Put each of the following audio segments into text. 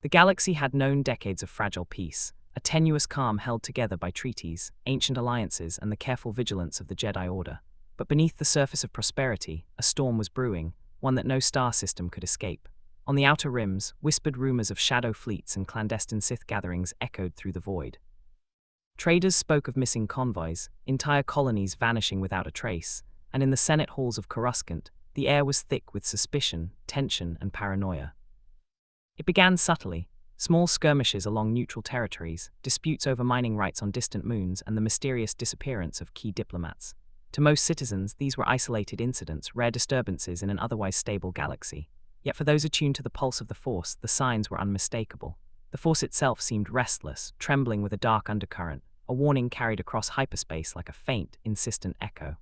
The galaxy had known decades of fragile peace, a tenuous calm held together by treaties, ancient alliances, and the careful vigilance of the Jedi Order. But beneath the surface of prosperity, a storm was brewing, one that no star system could escape. On the outer rims, whispered rumors of shadow fleets and clandestine Sith gatherings echoed through the void. Traders spoke of missing convoys, entire colonies vanishing without a trace, and in the Senate halls of Coruscant, the air was thick with suspicion, tension, and paranoia. It began subtly: small skirmishes along neutral territories, disputes over mining rights on distant moons, and the mysterious disappearance of key diplomats. To most citizens, these were isolated incidents, rare disturbances in an otherwise stable galaxy. Yet for those attuned to the pulse of the Force, the signs were unmistakable. The Force itself seemed restless, trembling with a dark undercurrent, a warning carried across hyperspace like a faint, insistent echo.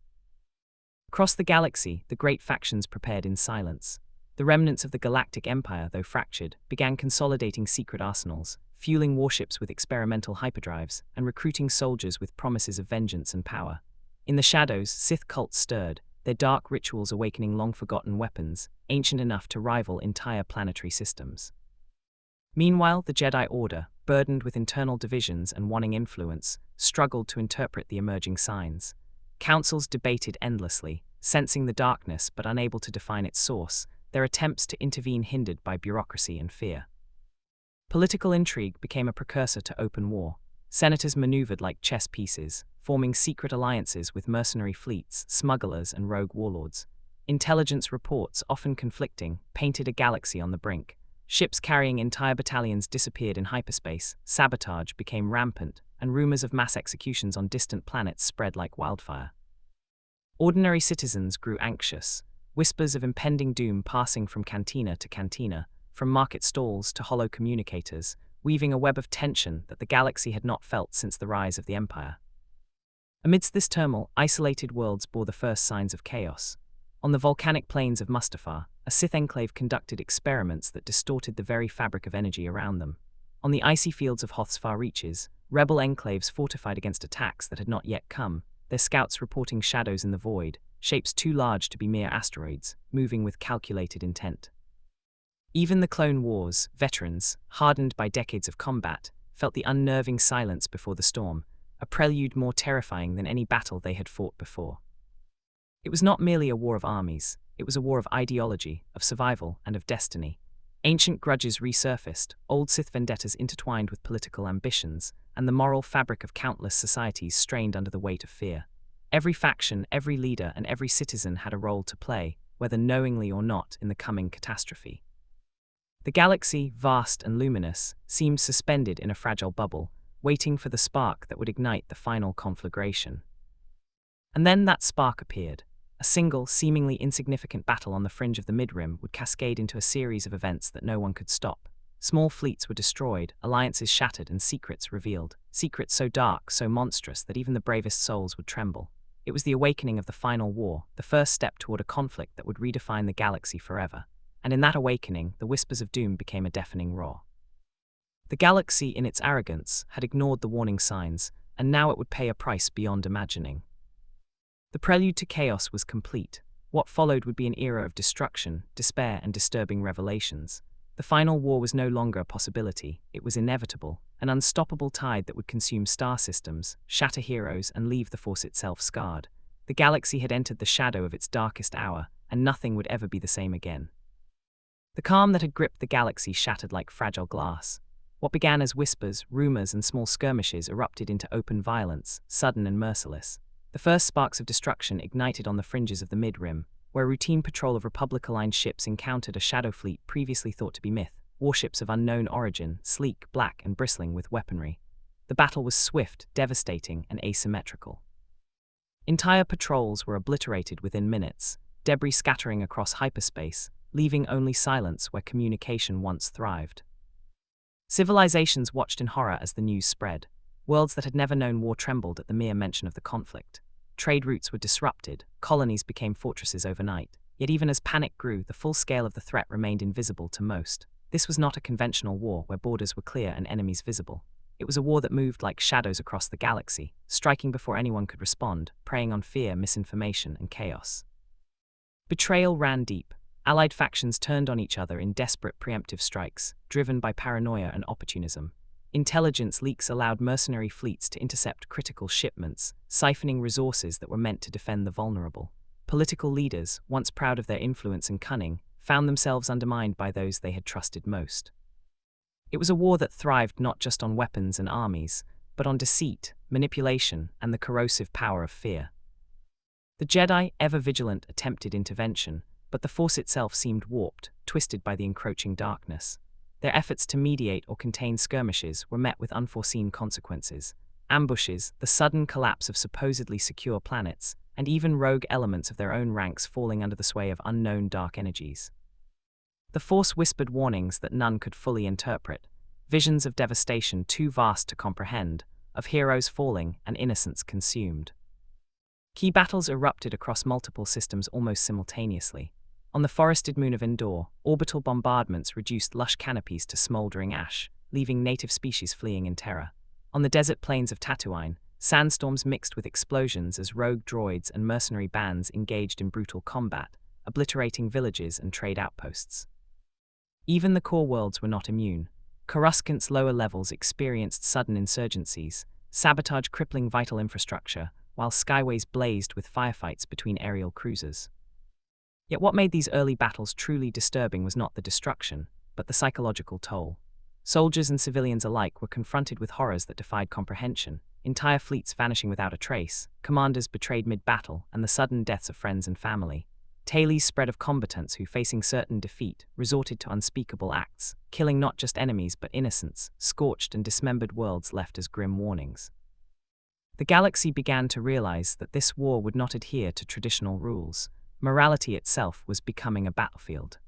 Across the galaxy, the great factions prepared in silence. The remnants of the Galactic Empire, though fractured, began consolidating secret arsenals, fueling warships with experimental hyperdrives, and recruiting soldiers with promises of vengeance and power. In the shadows, Sith cults stirred, their dark rituals awakening long-forgotten weapons, ancient enough to rival entire planetary systems. Meanwhile, the Jedi Order, burdened with internal divisions and wanting influence, struggled to interpret the emerging signs. Councils debated endlessly, sensing the darkness but unable to define its source, their attempts to intervene hindered by bureaucracy and fear. Political intrigue became a precursor to open war. Senators maneuvered like chess pieces, forming secret alliances with mercenary fleets, smugglers, and rogue warlords. Intelligence reports, often conflicting, painted a galaxy on the brink. Ships carrying entire battalions disappeared in hyperspace, sabotage became rampant, and rumors of mass executions on distant planets spread like wildfire. Ordinary citizens grew anxious, whispers of impending doom passing from cantina to cantina, from market stalls to hollow communicators, weaving a web of tension that the galaxy had not felt since the rise of the Empire. Amidst this turmoil, isolated worlds bore the first signs of chaos. On the volcanic plains of Mustafar, a Sith enclave conducted experiments that distorted the very fabric of energy around them. On the icy fields of Hoth's far reaches, rebel enclaves fortified against attacks that had not yet come, their scouts reporting shadows in the void, shapes too large to be mere asteroids, moving with calculated intent. Even the Clone Wars veterans, hardened by decades of combat, felt the unnerving silence before the storm, a prelude more terrifying than any battle they had fought before. It was not merely a war of armies, it was a war of ideology, of survival, and of destiny. Ancient grudges resurfaced, old Sith vendettas intertwined with political ambitions, and the moral fabric of countless societies strained under the weight of fear. Every faction, every leader, and every citizen had a role to play, whether knowingly or not, in the coming catastrophe. The galaxy, vast and luminous, seemed suspended in a fragile bubble, waiting for the spark that would ignite the final conflagration. And then that spark appeared. A single, seemingly insignificant battle on the fringe of the midrim would cascade into a series of events that no one could stop. Small fleets were destroyed, alliances shattered, and secrets revealed. Secrets so dark, so monstrous, that even the bravest souls would tremble. It was the awakening of the final war, the first step toward a conflict that would redefine the galaxy forever. And in that awakening, the whispers of doom became a deafening roar. The galaxy, in its arrogance, had ignored the warning signs, and now it would pay a price beyond imagining. The prelude to chaos was complete. What followed would be an era of destruction, despair, and disturbing revelations. The final war was no longer a possibility, it was inevitable, an unstoppable tide that would consume star systems, shatter heroes, and leave the Force itself scarred. The galaxy had entered the shadow of its darkest hour, and nothing would ever be the same again. The calm that had gripped the galaxy shattered like fragile glass. What began as whispers, rumors, and small skirmishes erupted into open violence, sudden and merciless. The first sparks of destruction ignited on the fringes of the mid-rim, where routine patrol of Republic-aligned ships encountered a shadow fleet previously thought to be myth, warships of unknown origin, sleek, black, and bristling with weaponry. The battle was swift, devastating, and asymmetrical. Entire patrols were obliterated within minutes, debris scattering across hyperspace, leaving only silence where communication once thrived. Civilizations watched in horror as the news spread. Worlds that had never known war trembled at the mere mention of the conflict. Trade routes were disrupted, colonies became fortresses overnight. Yet even as panic grew, the full scale of the threat remained invisible to most. This was not a conventional war where borders were clear and enemies visible. It was a war that moved like shadows across the galaxy, striking before anyone could respond, preying on fear, misinformation, and chaos. Betrayal ran deep. Allied factions turned on each other in desperate preemptive strikes, driven by paranoia and opportunism. Intelligence leaks allowed mercenary fleets to intercept critical shipments, siphoning resources that were meant to defend the vulnerable. Political leaders, once proud of their influence and cunning, found themselves undermined by those they had trusted most. It was a war that thrived not just on weapons and armies, but on deceit, manipulation, and the corrosive power of fear. The Jedi, ever vigilant, attempted intervention, but the Force itself seemed warped, twisted by the encroaching darkness. Their efforts to mediate or contain skirmishes were met with unforeseen consequences. Ambushes, the sudden collapse of supposedly secure planets, and even rogue elements of their own ranks falling under the sway of unknown dark energies. The Force whispered warnings that none could fully interpret, visions of devastation too vast to comprehend, of heroes falling and innocents consumed. Key battles erupted across multiple systems almost simultaneously. On the forested moon of Endor, orbital bombardments reduced lush canopies to smoldering ash, leaving native species fleeing in terror. On the desert plains of Tatooine, sandstorms mixed with explosions as rogue droids and mercenary bands engaged in brutal combat, obliterating villages and trade outposts. Even the core worlds were not immune. Coruscant's lower levels experienced sudden insurgencies, sabotage crippling vital infrastructure, while skyways blazed with firefights between aerial cruisers. Yet what made these early battles truly disturbing was not the destruction, but the psychological toll. Soldiers and civilians alike were confronted with horrors that defied comprehension, entire fleets vanishing without a trace, commanders betrayed mid-battle, and the sudden deaths of friends and family. Tales spread of combatants who, facing certain defeat, resorted to unspeakable acts, killing not just enemies but innocents, scorched and dismembered worlds left as grim warnings. The galaxy began to realize that this war would not adhere to traditional rules. Morality itself was becoming a battlefield.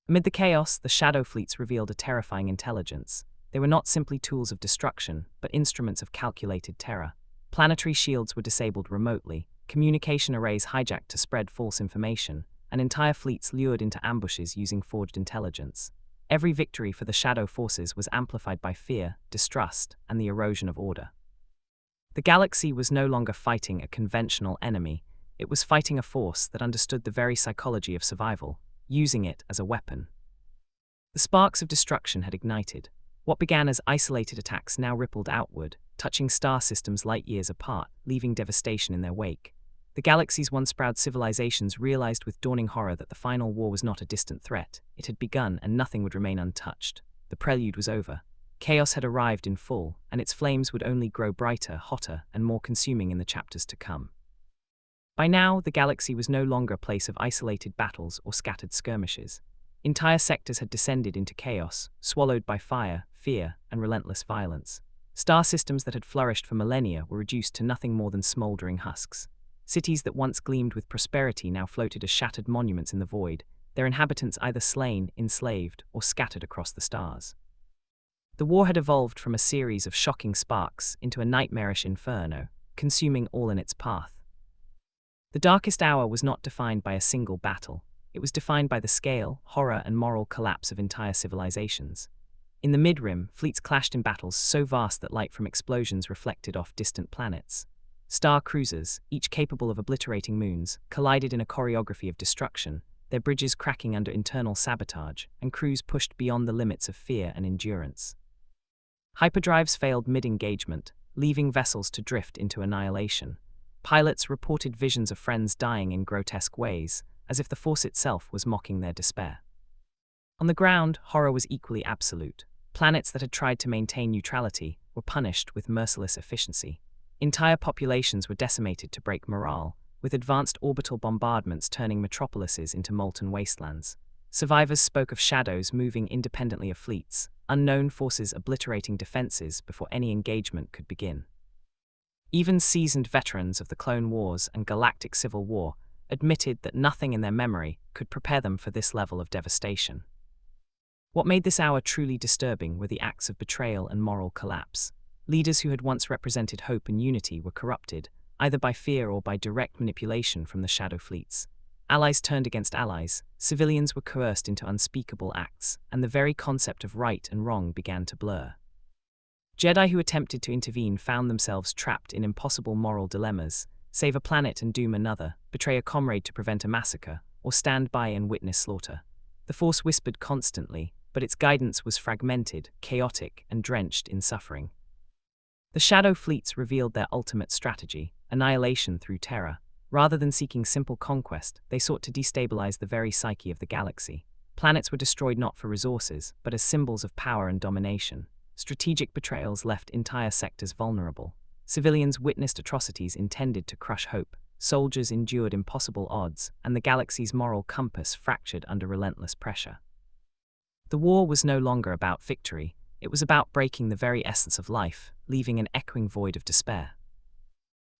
Amid the chaos, the shadow fleets revealed a terrifying intelligence. They were not simply tools of destruction, but instruments of calculated terror. Planetary shields were disabled remotely, communication arrays hijacked to spread false information, and entire fleets lured into ambushes using forged intelligence. Every victory for the shadow forces was amplified by fear, distrust, and the erosion of order. The galaxy was no longer fighting a conventional enemy. It was fighting a force that understood the very psychology of survival, using it as a weapon. The sparks of destruction had ignited. What began as isolated attacks now rippled outward, touching star systems light years apart, leaving devastation in their wake. The galaxy's once proud civilizations realized with dawning horror that the final war was not a distant threat. It had begun, and nothing would remain untouched. The prelude was over. Chaos had arrived in full, and its flames would only grow brighter, hotter, and more consuming in the chapters to come. By now, the galaxy was no longer a place of isolated battles or scattered skirmishes. Entire sectors had descended into chaos, swallowed by fire, fear, and relentless violence. Star systems that had flourished for millennia were reduced to nothing more than smoldering husks. Cities that once gleamed with prosperity now floated as shattered monuments in the void, their inhabitants either slain, enslaved, or scattered across the stars. The war had evolved from a series of shocking sparks into a nightmarish inferno, consuming all in its path. The darkest hour was not defined by a single battle. It was defined by the scale, horror, and moral collapse of entire civilizations. In the mid-rim, fleets clashed in battles so vast that light from explosions reflected off distant planets. Star cruisers, each capable of obliterating moons, collided in a choreography of destruction, their bridges cracking under internal sabotage, and crews pushed beyond the limits of fear and endurance. Hyperdrives failed mid-engagement, leaving vessels to drift into annihilation. Pilots reported visions of friends dying in grotesque ways, as if the Force itself was mocking their despair. On the ground, horror was equally absolute. Planets that had tried to maintain neutrality were punished with merciless efficiency. Entire populations were decimated to break morale, with advanced orbital bombardments turning metropolises into molten wastelands. Survivors spoke of shadows moving independently of fleets, unknown forces obliterating defenses before any engagement could begin. Even seasoned veterans of the Clone Wars and Galactic Civil War admitted that nothing in their memory could prepare them for this level of devastation. What made this hour truly disturbing were the acts of betrayal and moral collapse. Leaders who had once represented hope and unity were corrupted, either by fear or by direct manipulation from the shadow fleets. Allies turned against allies, civilians were coerced into unspeakable acts, and the very concept of right and wrong began to blur. Jedi who attempted to intervene found themselves trapped in impossible moral dilemmas: save a planet and doom another, betray a comrade to prevent a massacre, or stand by and witness slaughter. The Force whispered constantly, but its guidance was fragmented, chaotic, and drenched in suffering. The Shadow fleets revealed their ultimate strategy: annihilation through terror. Rather than seeking simple conquest, they sought to destabilize the very psyche of the galaxy. Planets were destroyed not for resources, but as symbols of power and domination. Strategic betrayals left entire sectors vulnerable. Civilians witnessed atrocities intended to crush hope. Soldiers endured impossible odds, and the galaxy's moral compass fractured under relentless pressure. The war was no longer about victory. It was about breaking the very essence of life, leaving an echoing void of despair.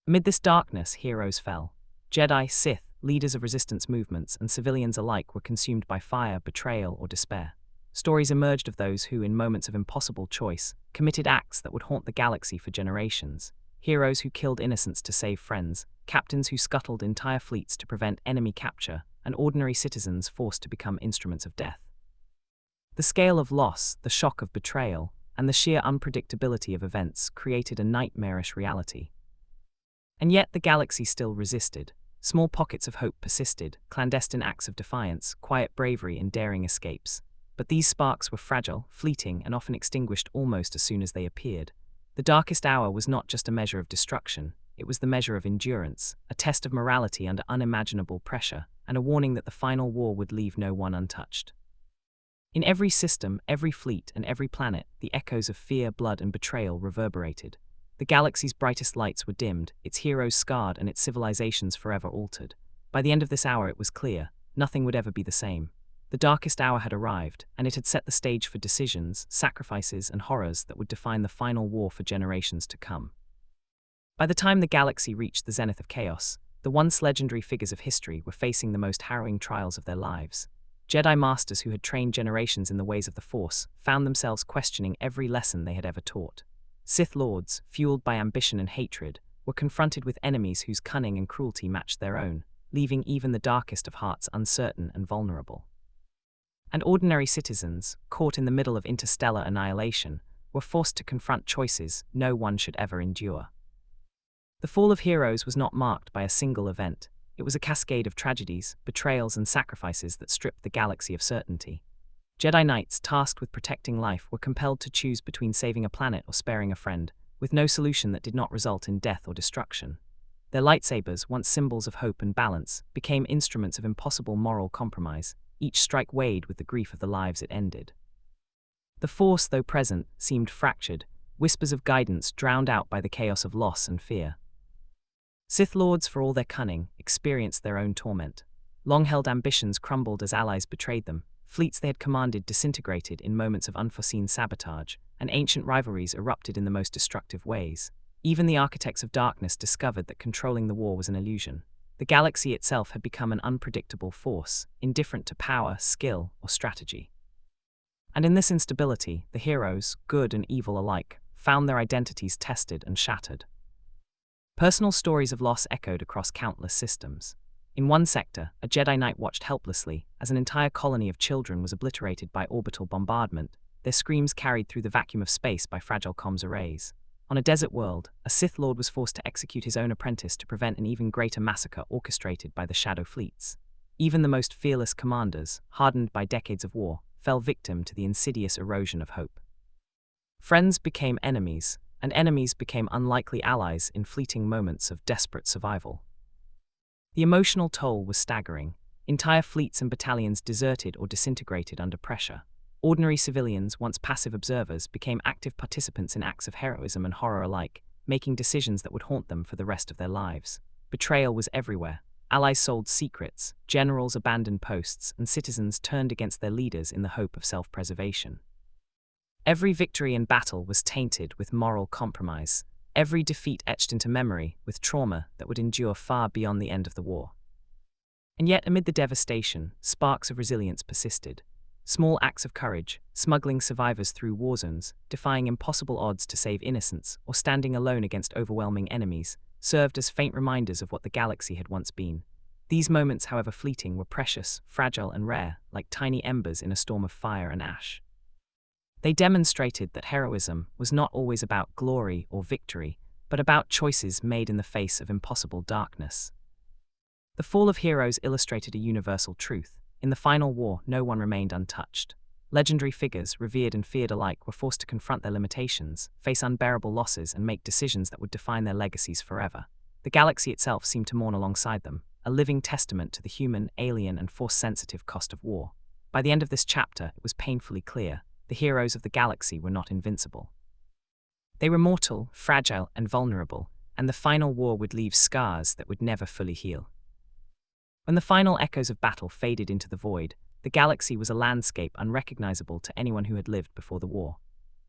Amid this darkness, heroes fell. Jedi, Sith, leaders of resistance movements, and civilians alike were consumed by fire, betrayal, or despair. Stories emerged of those who, in moments of impossible choice, committed acts that would haunt the galaxy for generations. Heroes who killed innocents to save friends, captains who scuttled entire fleets to prevent enemy capture, and ordinary citizens forced to become instruments of death. The scale of loss, the shock of betrayal, and the sheer unpredictability of events created a nightmarish reality. And yet the galaxy still resisted. Small pockets of hope persisted, clandestine acts of defiance, quiet bravery, and daring escapes. But these sparks were fragile, fleeting, and often extinguished almost as soon as they appeared. The darkest hour was not just a measure of destruction, it was the measure of endurance, a test of morality under unimaginable pressure, and a warning that the final war would leave no one untouched. In every system, every fleet, and every planet, the echoes of fear, blood, and betrayal reverberated. The galaxy's brightest lights were dimmed, its heroes scarred, and its civilizations forever altered. By the end of this hour it was clear, nothing would ever be the same. The darkest hour had arrived, and it had set the stage for decisions, sacrifices, and horrors that would define the final war for generations to come. By the time the galaxy reached the zenith of chaos, the once legendary figures of history were facing the most harrowing trials of their lives. Jedi masters who had trained generations in the ways of the Force found themselves questioning every lesson they had ever taught. Sith lords, fueled by ambition and hatred, were confronted with enemies whose cunning and cruelty matched their own, leaving even the darkest of hearts uncertain and vulnerable. And ordinary citizens, caught in the middle of interstellar annihilation, were forced to confront choices no one should ever endure. The fall of heroes was not marked by a single event. It was a cascade of tragedies, betrayals, and sacrifices that stripped the galaxy of certainty. Jedi Knights, tasked with protecting life, were compelled to choose between saving a planet or sparing a friend, with no solution that did not result in death or destruction. Their lightsabers, once symbols of hope and balance, became instruments of impossible moral compromise, each strike weighed with the grief of the lives it ended. The Force, though present, seemed fractured, whispers of guidance drowned out by the chaos of loss and fear. Sith lords, for all their cunning, experienced their own torment. Long-held ambitions crumbled as allies betrayed them. Fleets they had commanded disintegrated in moments of unforeseen sabotage, and ancient rivalries erupted in the most destructive ways. Even the architects of darkness discovered that controlling the war was an illusion. The galaxy itself had become an unpredictable force, indifferent to power, skill, or strategy. And in this instability, the heroes, good and evil alike, found their identities tested and shattered. Personal stories of loss echoed across countless systems. In one sector, a Jedi Knight watched helplessly as an entire colony of children was obliterated by orbital bombardment, their screams carried through the vacuum of space by fragile comms arrays. On a desert world, a Sith Lord was forced to execute his own apprentice to prevent an even greater massacre orchestrated by the Shadow fleets. Even the most fearless commanders, hardened by decades of war, fell victim to the insidious erosion of hope. Friends became enemies, and enemies became unlikely allies in fleeting moments of desperate survival. The emotional toll was staggering. Entire fleets and battalions deserted or disintegrated under pressure. Ordinary civilians, once passive observers, became active participants in acts of heroism and horror alike, making decisions that would haunt them for the rest of their lives. Betrayal was everywhere. Allies sold secrets, generals abandoned posts, and citizens turned against their leaders in the hope of self-preservation. Every victory in battle was tainted with moral compromise. Every defeat etched into memory with trauma that would endure far beyond the end of the war. And yet, amid the devastation, sparks of resilience persisted. Small acts of courage, smuggling survivors through war zones, defying impossible odds to save innocents, or standing alone against overwhelming enemies, served as faint reminders of what the galaxy had once been. These moments, however fleeting, were precious, fragile, and rare, like tiny embers in a storm of fire and ash. They demonstrated that heroism was not always about glory or victory, but about choices made in the face of impossible darkness. The fall of heroes illustrated a universal truth. In the final war, no one remained untouched. Legendary figures, revered and feared alike, were forced to confront their limitations, face unbearable losses, and make decisions that would define their legacies forever. The galaxy itself seemed to mourn alongside them, a living testament to the human, alien, and force-sensitive cost of war. By the end of this chapter, it was painfully clear: the heroes of the galaxy were not invincible. They were mortal, fragile, and vulnerable, and the final war would leave scars that would never fully heal. When the final echoes of battle faded into the void, the galaxy was a landscape unrecognizable to anyone who had lived before the war.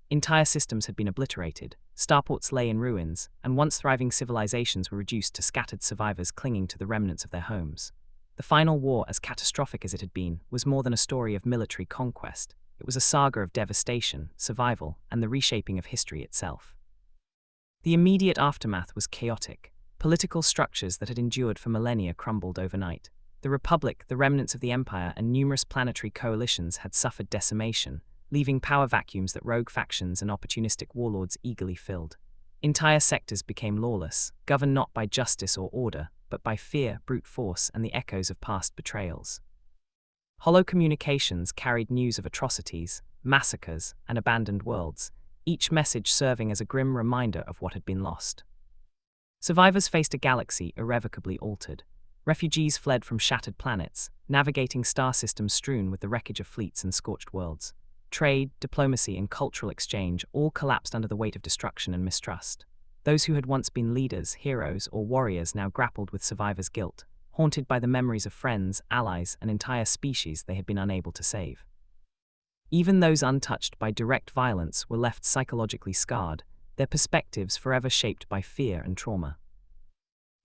Entire systems had been obliterated, starports lay in ruins, and once thriving civilizations were reduced to scattered survivors clinging to the remnants of their homes. The final war, as catastrophic as it had been, was more than a story of military conquest. It was a saga of devastation, survival, and the reshaping of history itself. The immediate aftermath was chaotic. Political structures that had endured for millennia crumbled overnight. The Republic, the remnants of the Empire, and numerous planetary coalitions had suffered decimation, leaving power vacuums that rogue factions and opportunistic warlords eagerly filled. Entire sectors became lawless, governed not by justice or order, but by fear, brute force, and the echoes of past betrayals. Hollow communications carried news of atrocities, massacres, and abandoned worlds, each message serving as a grim reminder of what had been lost. Survivors faced a galaxy irrevocably altered. Refugees fled from shattered planets, navigating star systems strewn with the wreckage of fleets and scorched worlds. Trade, diplomacy, and cultural exchange all collapsed under the weight of destruction and mistrust. Those who had once been leaders, heroes, or warriors now grappled with survivors' guilt, haunted by the memories of friends, allies, and entire species they had been unable to save. Even those untouched by direct violence were left psychologically scarred, their perspectives forever shaped by fear and trauma.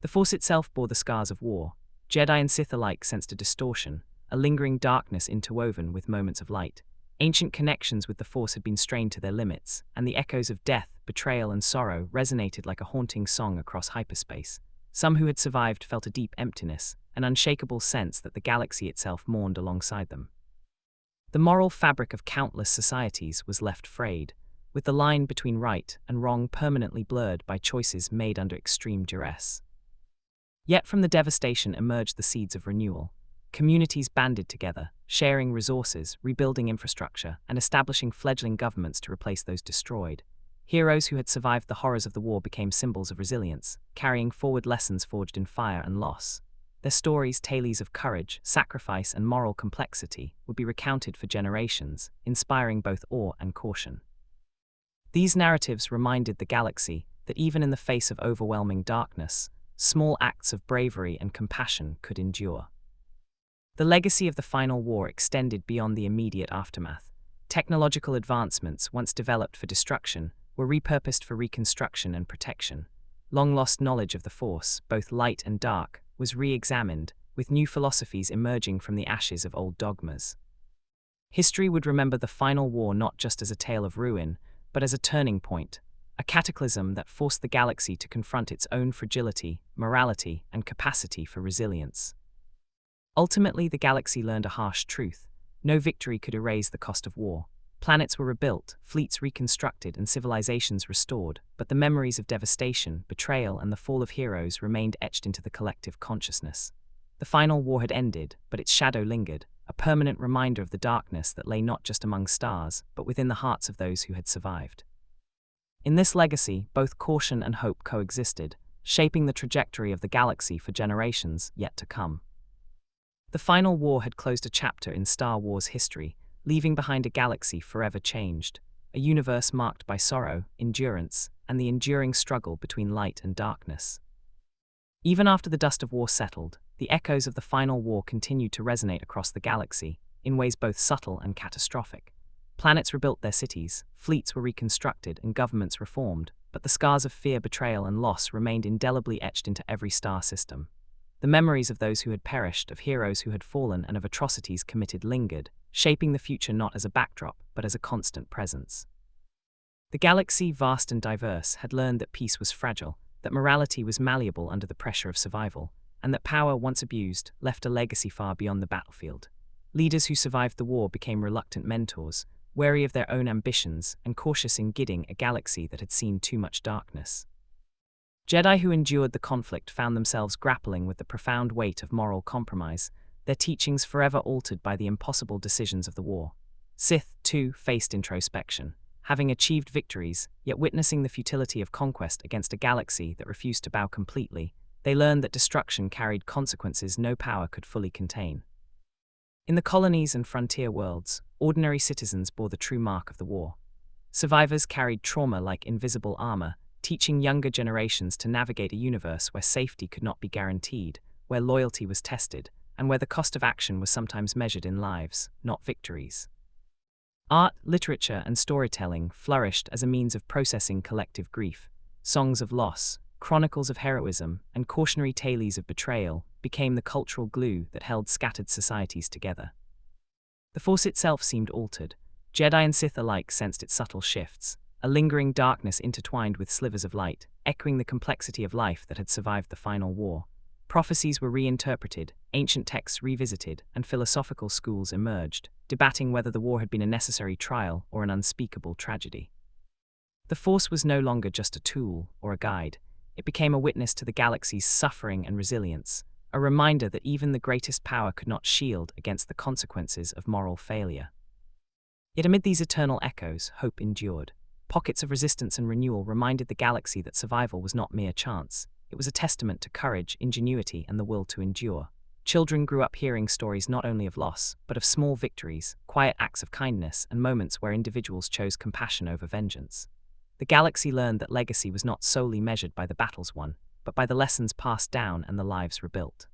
The Force itself bore the scars of war. Jedi and Sith alike sensed a distortion, a lingering darkness interwoven with moments of light. Ancient connections with the Force had been strained to their limits, and the echoes of death, betrayal, and sorrow resonated like a haunting song across hyperspace. Some who had survived felt a deep emptiness, an unshakable sense that the galaxy itself mourned alongside them. The moral fabric of countless societies was left frayed, with the line between right and wrong permanently blurred by choices made under extreme duress. Yet from the devastation emerged the seeds of renewal. Communities banded together, sharing resources, rebuilding infrastructure, and establishing fledgling governments to replace those destroyed. Heroes who had survived the horrors of the war became symbols of resilience, carrying forward lessons forged in fire and loss. Their stories, tales of courage, sacrifice, and moral complexity, would be recounted for generations, inspiring both awe and caution. These narratives reminded the galaxy that even in the face of overwhelming darkness, small acts of bravery and compassion could endure. The legacy of the final war extended beyond the immediate aftermath. Technological advancements, once developed for destruction, were repurposed for reconstruction and protection. Long-lost knowledge of the Force, both light and dark, was re-examined, with new philosophies emerging from the ashes of old dogmas. History would remember the final war not just as a tale of ruin, but as a turning point, a cataclysm that forced the galaxy to confront its own fragility, morality, and capacity for resilience. Ultimately, the galaxy learned a harsh truth: no victory could erase the cost of war. Planets were rebuilt, fleets reconstructed, and civilizations restored, but the memories of devastation, betrayal, and the fall of heroes remained etched into the collective consciousness. The final war had ended, but its shadow lingered, a permanent reminder of the darkness that lay not just among stars, but within the hearts of those who had survived. In this legacy, both caution and hope coexisted, shaping the trajectory of the galaxy for generations yet to come. The final war had closed a chapter in Star Wars history, leaving behind a galaxy forever changed, a universe marked by sorrow, endurance, and the enduring struggle between light and darkness. Even after the dust of war settled, the echoes of the final war continued to resonate across the galaxy, in ways both subtle and catastrophic. Planets rebuilt their cities, fleets were reconstructed, and governments reformed, but the scars of fear, betrayal, and loss remained indelibly etched into every star system. The memories of those who had perished, of heroes who had fallen, and of atrocities committed lingered, shaping the future not as a backdrop, but as a constant presence. The galaxy, vast and diverse, had learned that peace was fragile, that morality was malleable under the pressure of survival, and that power, once abused, left a legacy far beyond the battlefield. Leaders who survived the war became reluctant mentors, wary of their own ambitions and cautious in guiding a galaxy that had seen too much darkness. Jedi who endured the conflict found themselves grappling with the profound weight of moral compromise, their teachings forever altered by the impossible decisions of the war. Sith, too, faced introspection. Having achieved victories, yet witnessing the futility of conquest against a galaxy that refused to bow completely, they learned that destruction carried consequences no power could fully contain. In the colonies and frontier worlds, ordinary citizens bore the true mark of the war. Survivors carried trauma like invisible armor, teaching younger generations to navigate a universe where safety could not be guaranteed, where loyalty was tested, and where the cost of action was sometimes measured in lives, not victories. Art, literature, and storytelling flourished as a means of processing collective grief. Songs of loss, chronicles of heroism, and cautionary tales of betrayal became the cultural glue that held scattered societies together. The Force itself seemed altered. Jedi and Sith alike sensed its subtle shifts, a lingering darkness intertwined with slivers of light, echoing the complexity of life that had survived the final war. Prophecies were reinterpreted, ancient texts revisited, and philosophical schools emerged, debating whether the war had been a necessary trial or an unspeakable tragedy. The Force was no longer just a tool or a guide. It became a witness to the galaxy's suffering and resilience, a reminder that even the greatest power could not shield against the consequences of moral failure. Yet amid these eternal echoes, hope endured. Pockets of resistance and renewal reminded the galaxy that survival was not mere chance. It was a testament to courage, ingenuity, and the will to endure. Children grew up hearing stories not only of loss, but of small victories, quiet acts of kindness, and moments where individuals chose compassion over vengeance. The galaxy learned that legacy was not solely measured by the battles won, but by the lessons passed down and the lives rebuilt.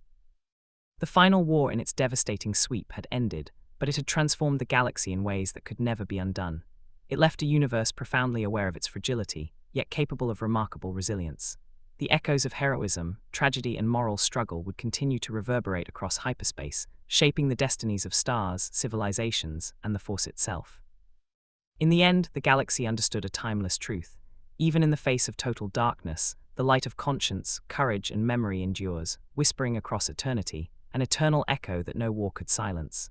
The final war in its devastating sweep had ended, but it had transformed the galaxy in ways that could never be undone. It left a universe profoundly aware of its fragility, yet capable of remarkable resilience. The echoes of heroism, tragedy, and moral struggle would continue to reverberate across hyperspace, shaping the destinies of stars, civilizations, and the Force itself. In the end, the galaxy understood a timeless truth. Even in the face of total darkness, the light of conscience, courage, and memory endures, whispering across eternity, an eternal echo that no war could silence.